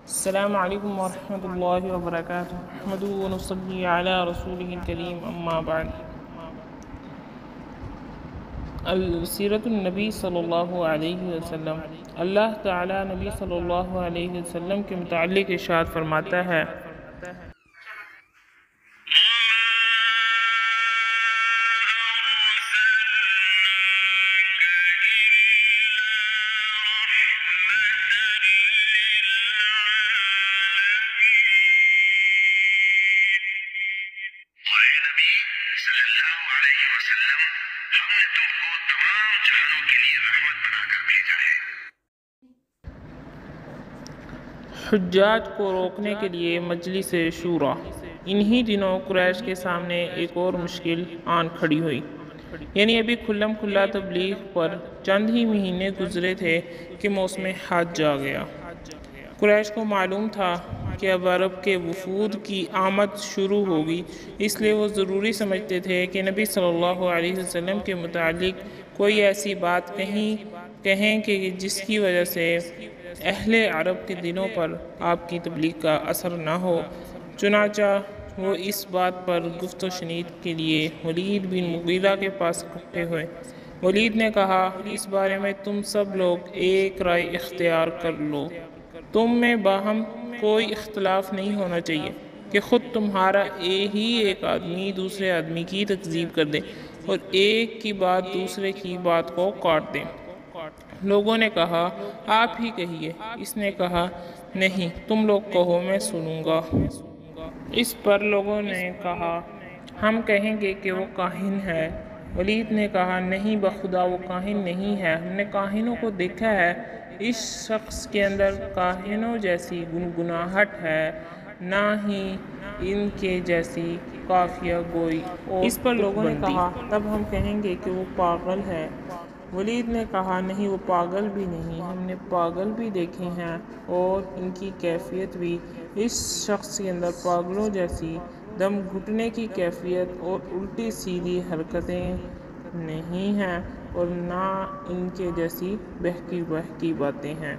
السلام علیکم ورحمۃ اللہ وبرکاتہ احمدہ ونصلی علی رسولہ الکریم اما بعد سیرت النبی صلی اللہ علیہ وسلم۔ اللہ تعالی نبی صلی اللہ علیہ وسلم کے متعلق ارشاد فرماتا ہے حجاج کو روکنے کے لیے مجلس شورا۔ انہی دنوں قریش کے سامنے ایک اور مشکل آن کھڑی ہوئی، یعنی ابھی کھلم کھلا تبلیغ پر چند ہی مہینے گزرے تھے کہ موسم حج آ گیا۔ قریش کو معلوم تھا کہ اب عرب کے وفود کی آمد شروع ہوگی، اس لیے وہ ضروری سمجھتے تھے کہ نبی صلی اللہ علیہ وسلم کے متعلق کوئی ایسی بات کہیں کہ جس کی وجہ سے اہل عرب کے دلوں پر آپ کی تبلیغ کا اثر نہ ہو۔ چنانچہ وہ اس بات پر گفت و شنید کے لیے ولید بن مغیرہ کے پاس اکٹھے ہوئے۔ ولید نے کہا، اس بارے میں تم سب لوگ ایک رائے اختیار کر لو۔ تم میں باہم کوئی اختلاف نہیں ہونا چاہیے کہ خود تمہارا ہی ایک آدمی دوسرے آدمی کی تکذیب کر دے اور ایک کی بات دوسرے کی بات کو کاٹ دے۔ لوگوں نے کہا، آپ ہی کہیے۔ اس نے کہا، نہیں، تم لوگ کہو، میں سنوں گا۔ اس پر لوگوں نے کہا، ہم کہیں گے کہ وہ کاہن ہے۔ ولید نے کہا، نہیں، بخدا وہ کاہن نہیں ہے، ہم نے کاہنوں کو دیکھا ہے۔ اس شخص کے اندر کاہنوں جیسی گنگناہٹ ہے، نہ ہی ان کے جیسی قافیہ گوئی اور اس پر لوگوں نے کہا، تب ہم کہیں گے کہ وہ پاگل ہے۔ ولید نے کہا، نہیں، وہ پاگل بھی نہیں، ہم نے پاگل بھی دیکھے ہیں اور ان کی کیفیت بھی۔ اس شخص کے اندر پاگلوں جیسی دم گھٹنے کی کیفیت اور الٹی سیدھی حرکتیں نہیں ہیں اور نہ ان کے جیسی بہکی بہکی باتیں ہیں۔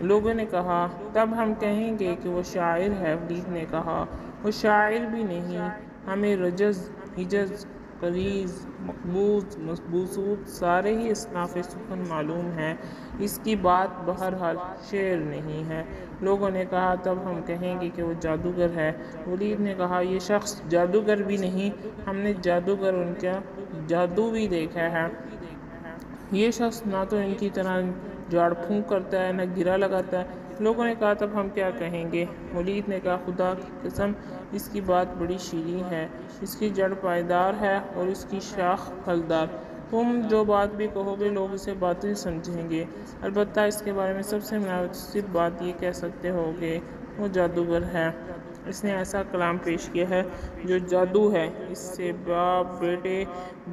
لوگوں نے کہا، تب ہم کہیں گے کہ وہ شاعر ہے۔ ولید نے کہا، وہ شاعر بھی نہیں، ہمیں رجز، حجز، قریض، مقبوض، بوسوط سارے ہی اصناف سخن معلوم ہیں، اس کی بات بہرحال شعر نہیں ہے۔ لوگوں نے کہا، تب ہم کہیں گے کہ وہ جادوگر ہے۔ ولید نے کہا، یہ شخص جادوگر بھی نہیں، ہم نے جادوگر ان کا جادو بھی دیکھا ہے۔ یہ شخص نہ تو ان کی طرح جھاڑ پھونک کرتا ہے، نہ گرہ لگاتا ہے۔ لوگوں نے کہا، تب ہم کیا کہیں گے؟ ولید نے کہا، خدا کی قسم، اس کی بات بڑی شیریں ہے، اس کی جڑ پائیدار ہے اور اس کی شاخ پھلدار۔ تم جو بات بھی کہو گے لوگ اسے باطل سمجھیں گے، البتہ اس کے بارے میں سب سے مناسب بات یہ کہہ سکتے ہو کہ وہ جادوگر ہے۔ اس نے ایسا کلام پیش کیا ہے جو جادو ہے، اس سے باپ بیٹے،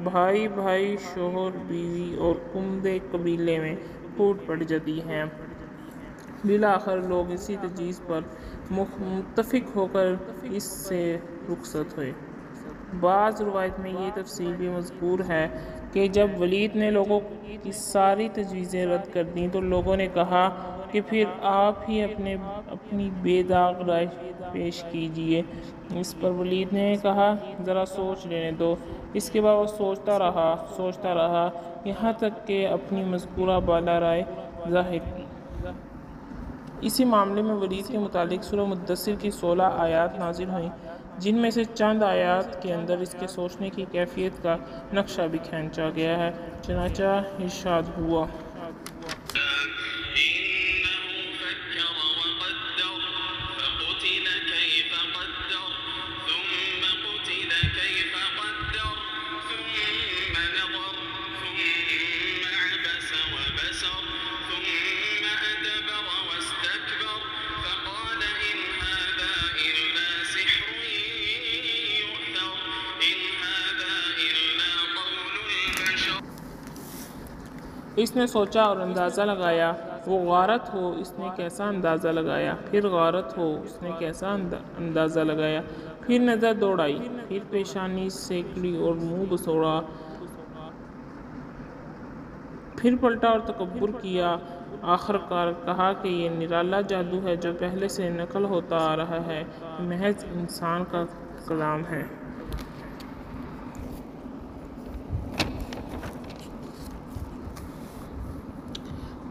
بھائی بھائی، شوہر بیوی اور عمدے قبیلے میں پھوٹ پڑ جاتی ہے۔ بالآخر لوگ اسی تجویز پر متفق ہو کر اس سے رخصت ہوئے۔ بعض روایت میں یہ تفصیل بھی مذکور ہے کہ جب ولید نے لوگوں کی ساری تجویزیں رد کر دیں تو لوگوں نے کہا کہ پھر آپ ہی اپنی بے داغ رائے پیش کیجیے۔ اس پر ولید نے کہا، ذرا سوچ لینے دو۔ اس کے بعد وہ سوچتا رہا یہاں تک کہ اپنی مذکورہ بالا رائے ظاہر کی۔ اسی معاملے میں ولید کے متعلق سورہ مدثر کی 16 آیات نازل ہوئیں، جن میں سے چند آیات کے اندر اس کے سوچنے کی کیفیت کا نقشہ بھی کھینچا گیا ہے۔ چنانچہ ارشاد ہوا، اس نے سوچا اور اندازہ لگایا، وہ غارت ہو، اس نے کیسا اندازہ لگایا، پھر غارت ہو، اس نے کیسا اندازہ لگایا، پھر نظر دوڑائی، پھر پیشانی سیکڑی اور منہ بسوڑا، پھر پلٹا اور تکبر کیا، آخر کار کہا کہ یہ نرالا جادو ہے جو پہلے سے نقل ہوتا آ رہا ہے، محض انسان کا کلام ہے۔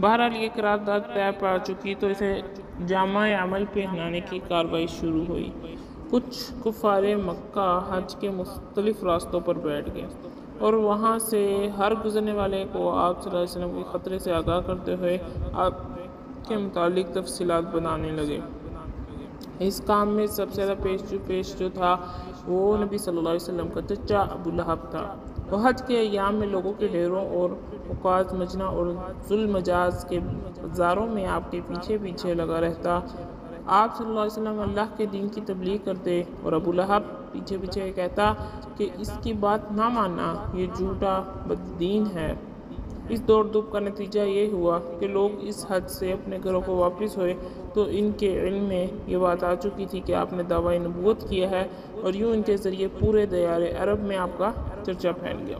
بہرحال یہ قرارداد طے پا چکی تو اسے جامہ عمل پہنانے کی کارروائی شروع ہوئی۔ کچھ کفار مکہ حج کے مختلف راستوں پر بیٹھ گئے اور وہاں سے ہر گزرنے والے کو آپ صلی اللہ علیہ وسلم کے خطرے سے آگاہ کرتے ہوئے آپ کے متعلق تفصیلات بتانے لگے۔ اس کام میں سب سے زیادہ پیش جو تھا وہ نبی صلی اللہ علیہ وسلم کا چچا ابو لہب تھا۔ وہ حج کے ایام میں لوگوں کے ڈھیروں اور عکاظ مجنہ اور ذوالمجاز کے بازاروں میں آپ کے پیچھے پیچھے لگا رہتا۔ آپ صلی اللہ علیہ وسلم اللہ کے دین کی تبلیغ کرتے اور ابو لہب پیچھے پیچھے کہتا کہ اس کی بات نہ ماننا، یہ جھوٹا بددین ہے۔ اس دوڑ دھوپ کا نتیجہ یہ ہوا کہ لوگ اس حج سے اپنے گھروں کو واپس ہوئے تو ان کے علم میں یہ بات آ چکی تھی کہ آپ نے دعویٰ نبوت کیا ہے، اور یوں ان کے ذریعے پورے دیار عرب میں آپ کا چرچا پھیل گیا۔